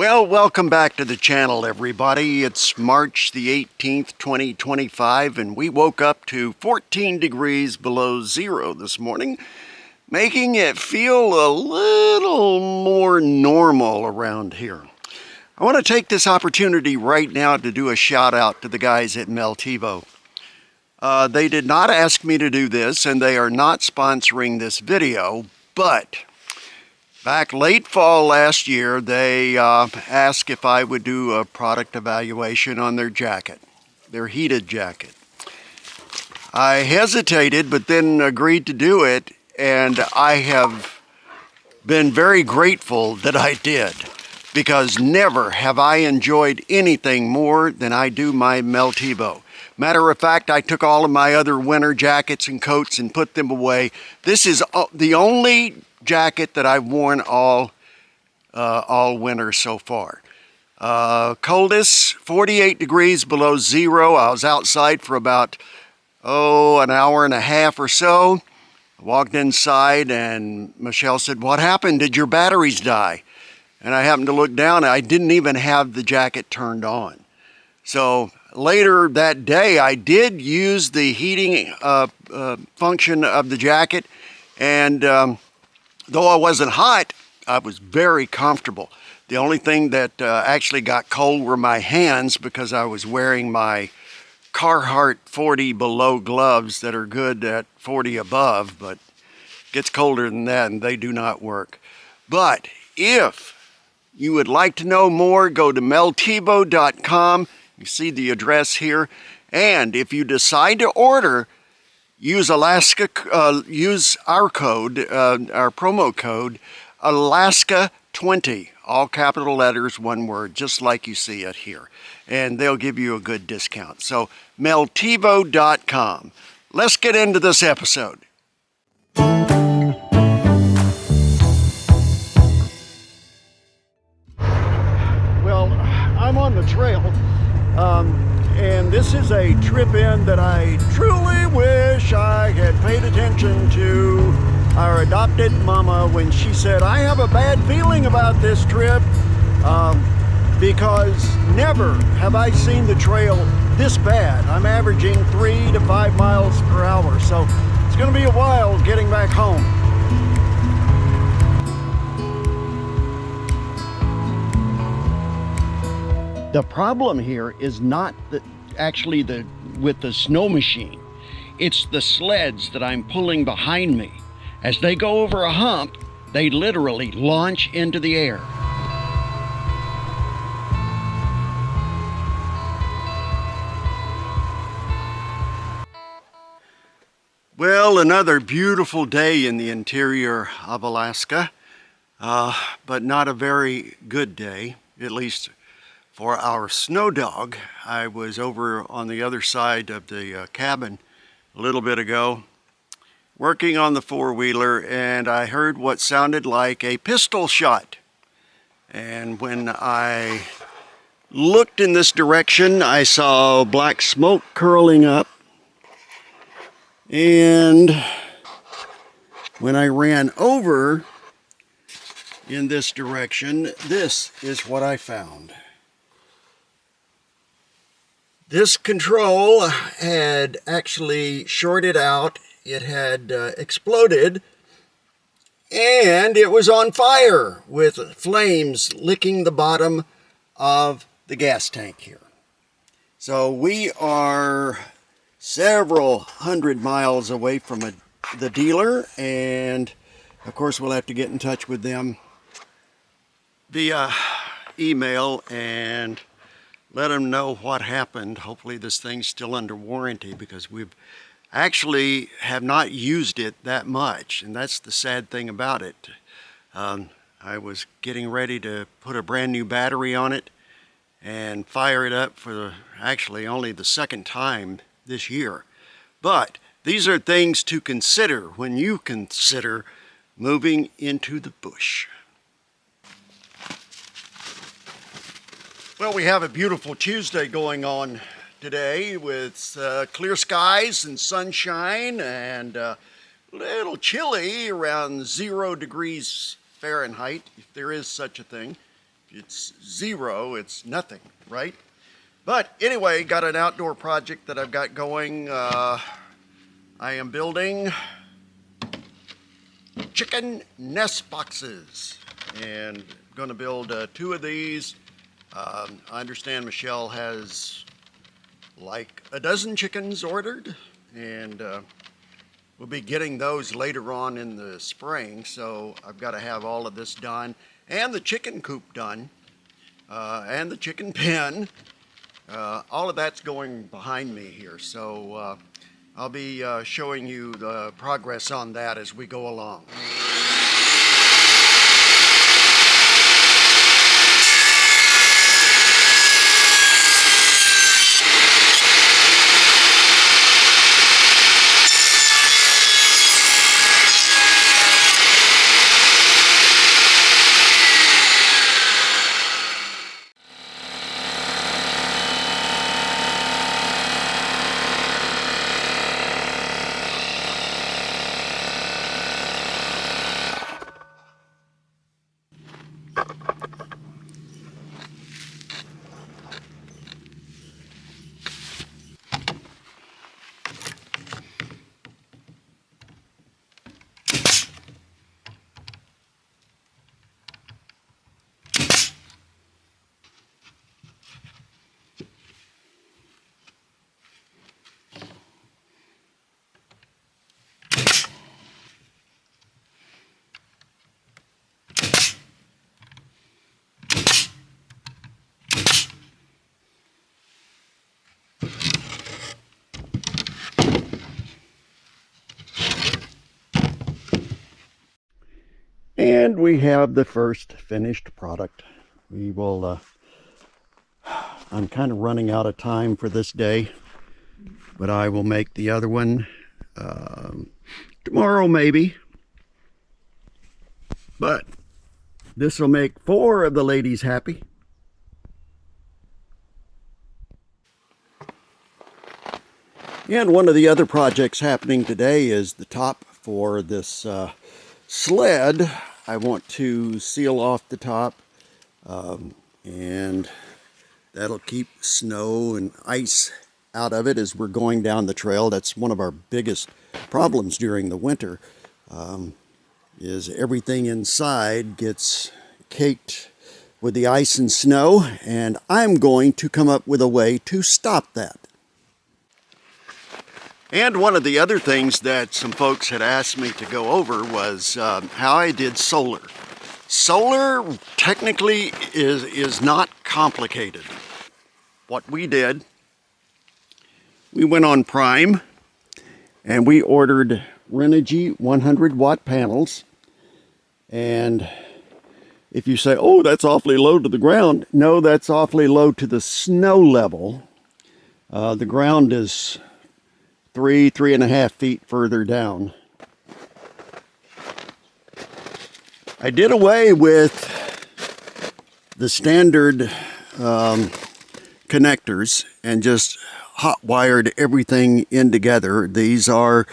Well, welcome back to the channel, everybody. It's March the 18th, 2025, and we woke up to 14 degrees below zero this morning, making it feel a little more normal around here. I want to take this opportunity right now to do a shout out to the guys at Meltivo. They did not ask me to do this, and they are not sponsoring this video, but back late fall last year, they asked if I would do a product evaluation on their jacket, their heated jacket. I hesitated, but then agreed to do it, and I have been very grateful that I did, because never have I enjoyed anything more than I do my Meltivo. Matter of fact, I took all of my other winter jackets and coats and put them away. This is the only jacket that I've worn all winter so far. Coldest 48 degrees below zero. I was outside for about an hour and a half or so. I walked inside and Michelle said, "What happened? Did your batteries die?" And I happened to look down. I didn't even have the jacket turned on. So later that day, I did use the heating function of the jacket, and though I wasn't hot, I was very comfortable. The only thing that actually got cold were my hands, because I was wearing my Carhartt 40 below gloves that are good at 40 above, but it gets colder than that and they do not work. But if you would like to know more, go to meltivo.com. You see the address here. And if you decide to order, use use our code, our promo code, Alaska20, all capital letters, one word, just like you see it here. And they'll give you a good discount. So, meltivo.com. Let's get into this episode. Well, I'm on the trail. And this is a trip in that I truly wish I had paid attention to our adopted mama when she said, "I have a bad feeling about this trip," because never have I seen the trail this bad. I'm averaging 3 to 5 miles per hour, so it's going to be a while getting back home. The problem here is not with the snow machine. It's the sleds that I'm pulling behind me. As they go over a hump, they literally launch into the air. Well, another beautiful day in the interior of Alaska, but not a very good day, at least for our snow dog. I was over on the other side of the cabin a little bit ago, working on the four-wheeler, and I heard what sounded like a pistol shot. And when I looked in this direction, I saw black smoke curling up. And when I ran over in this direction, this is what I found. This control had actually shorted out. It had exploded, and it was on fire with flames licking the bottom of the gas tank here. So we are several hundred miles away from the dealer, and of course we'll have to get in touch with them via email and let them know what happened. Hopefully this thing's still under warranty, because we've actually have not used it that much, and that's the sad thing about it. I was getting ready to put a brand new battery on it and fire it up for actually only the second time this year. But these are things to consider when you consider moving into the bush. Well, we have a beautiful Tuesday going on today with clear skies and sunshine, and a little chilly, around 0 degrees Fahrenheit, if there is such a thing. it's zero, it's nothing, right? But anyway, got an outdoor project that I've got going. I am building chicken nest boxes, and going to build 2 of these. I understand Michelle has like a dozen chickens ordered, and we'll be getting those later on in the spring, so I've got to have all of this done, and the chicken coop done, and the chicken pen. All of that's going behind me here, so I'll be showing you the progress on that as we go along. And we have the first finished product. We will, I'm kind of running out of time for this day, but I will make the other one tomorrow maybe. But this will make 4 of the ladies happy. And one of the other projects happening today is the top for this sled. I want to seal off the top, and that'll keep snow and ice out of it as we're going down the trail. That's one of our biggest problems during the winter, is everything inside gets caked with the ice and snow, and I'm going to come up with a way to stop that. And one of the other things that some folks had asked me to go over was how I did solar. Solar technically is not complicated. What we did, we went on Prime and we ordered Renogy 100 watt panels. And if you say, oh, that's awfully low to the ground, no, that's awfully low to the snow level. The ground is 3.5 feet further down. I did away with the standard connectors and just hot wired everything in together. These are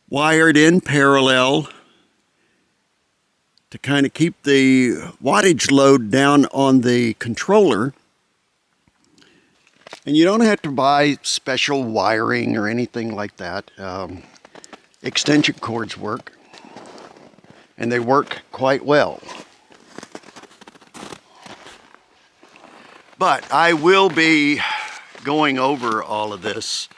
wired in parallel to kind of keep the wattage load down on the controller. And you don't have to buy special wiring or anything like that. Extension cords work, and they work quite well. But I will be going over all of this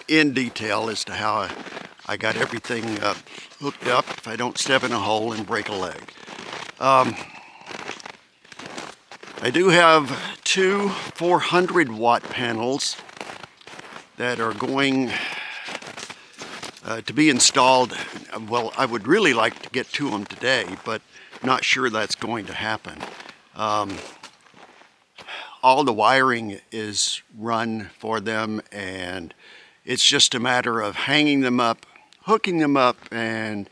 in detail as to how I got everything hooked up if I don't step in a hole and break a leg. I do have 2 400 watt panels that are going to be installed. Well, I would really like to get to them today, but not sure that's going to happen. All the wiring is run for them, and it's just a matter of hanging them up, hooking them up, and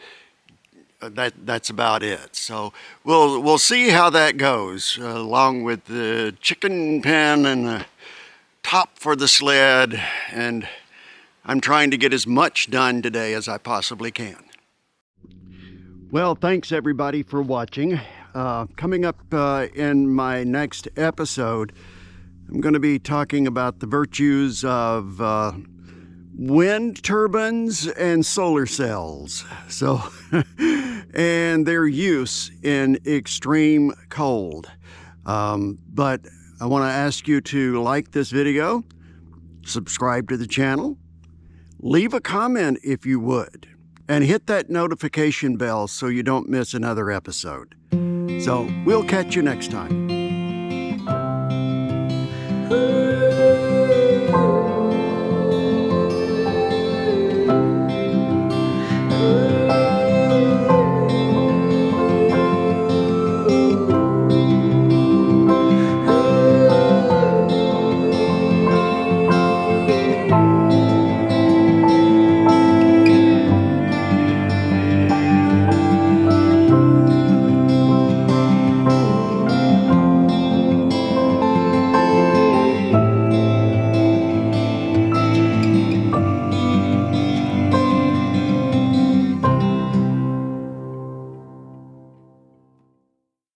that's about it. So we'll see how that goes, along with the chicken pen and the top for the sled, and I'm trying to get as much done today as I possibly can. Well, thanks everybody for watching. Coming up in my next episode, I'm going to be talking about the virtues of wind turbines and solar cells. So, and their use in extreme cold. But I want to ask you to like this video, subscribe to the channel, leave a comment if you would, and hit that notification bell so you don't miss another episode. So we'll catch you next time.